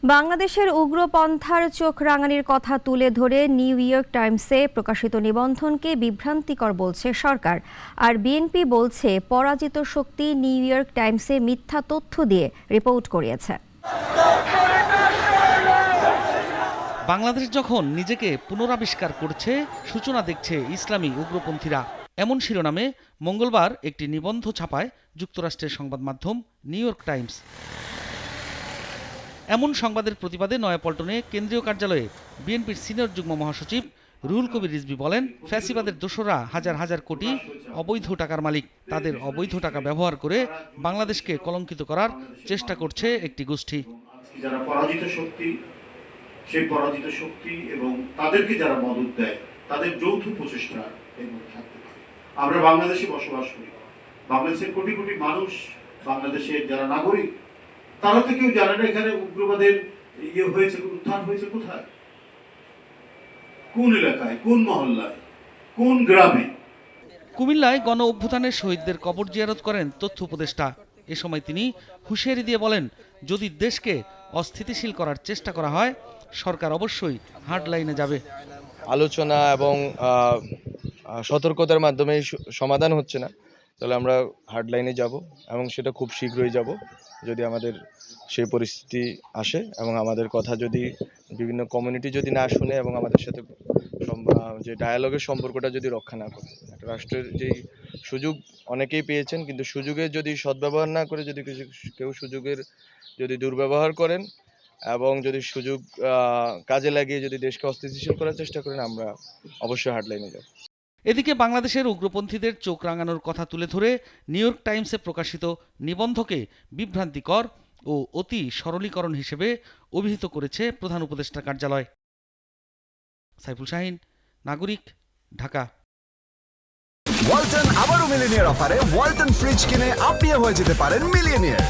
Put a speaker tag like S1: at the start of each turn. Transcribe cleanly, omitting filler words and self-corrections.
S1: বাংলাদেশের উগ্রপন্থার চোখ রাঙানির কথা তুলে ধরে নিউ ইয়র্ক টাইমসে প্রকাশিত নিবন্ধনকে বিভ্রান্তিকর বলছে সরকার। আর বিএনপি বলছে পরাজিত শক্তি নিউ ইয়র্ক টাইমসে মিথ্যা তথ্য দিয়ে রিপোর্ট করিয়েছে।
S2: বাংলাদেশ যখন নিজেকে পুনরাবিষ্কার করছে, সূচনা দেখছে ইসলামী উগ্রপন্থীরা, এমন শিরোনামে মঙ্গলবার একটি নিবন্ধ ছাপায় যুক্তরাষ্ট্রের সংবাদ মাধ্যম নিউ ইয়র্ক টাইমস। এমন সংবাদের প্রতিবাদে নয়াপল্টনে কেন্দ্রীয় কার্যালয়ে বিএনপির সিনিয়র যুগ্ম মহাসচিব রুহুল কবির রিজভী বলেন, ফ্যাসিবাদের দোসররা হাজার হাজার কোটি অবৈধ টাকার মালিক। তাদের অবৈধ টাকা ব্যবহার করে বাংলাদেশকে কলঙ্কিত করার চেষ্টা করছে একটি গোষ্ঠী।
S3: যারা পরাজিত শক্তি, সেই পরাজিত শক্তি এবং তাদেরকে যারা মদত দেয়, তাদের যৌথ প্রচেষ্টা এর মধ্যে থাকতে পারে। আমরা বাংলাদেশে বসবাস করি, বাংলাদেশের কোটি কোটি মানুষ, বাংলাদেশের যারা নাগরিক, তারা তো কেউ জানে না এখানে উগ্রবাদের হয়েছে, উত্থান হয়েছে কোথায়, কোন এলাকায়, কোন মহল্লায়, কোন গ্রামে।
S2: কুমিল্লায় গণ অভ্যুত্থানের শহীদদের কবর জিয়ারত করেন তথ্য উপদেষ্টা। এ সময় তিনি হুঁশিয়ারি দিয়ে বলেন, যদি দেশকে অস্থিতিশীল করার চেষ্টা করা হয়, সরকার অবশ্যই হার্ড লাইনে যাবে।
S4: আলোচনা এবং সতর্কতার মাধ্যমে সমাধান হচ্ছে না, তাহলে আমরা হার্ড লাইনে যাব এবং সেটা খুব শীঘ্রই যাব। যদি আমাদের সেই পরিস্থিতি আসে এবং আমাদের কথা যদি বিভিন্ন কমিউনিটি যদি না শুনে এবং আমাদের সাথে যে ডায়ালগের সম্পর্কটা যদি রক্ষা না করে, একটা রাষ্ট্রের যেই সুযোগ অনেকেই পেয়েছেন, কিন্তু সুযোগের যদি সদ্ব্যবহার না করে যদি কেউ সুযোগের যদি দুর্ব্যবহার করেন এবং যদি সুযোগ কাজে লাগিয়ে যদি দেশকে অস্থিতিশীল করার চেষ্টা করেন, আমরা অবশ্যই হার্ড লাইনে যাব।
S2: এদিকে বাংলাদেশের উগ্রপন্থীদের চোখ রাঙানোর কথা তুলে ধরে নিউ ইয়র্ক টাইমসে প্রকাশিত নিবন্ধকে বিভ্রান্তিকর ও অতি সরলীকরণ হিসেবে অভিহিত করেছে প্রধান উপদেষ্টার কার্যালয়। সাইফুল শাহিন, নাগরিক, ঢাকা।
S5: ওয়ালটন আবারও মিলিনিয়ার অফারে ওয়ালটন ফ্রিজ কিনে আপনিও হয়ে যেতে পারেন মিলিয়নিয়ার।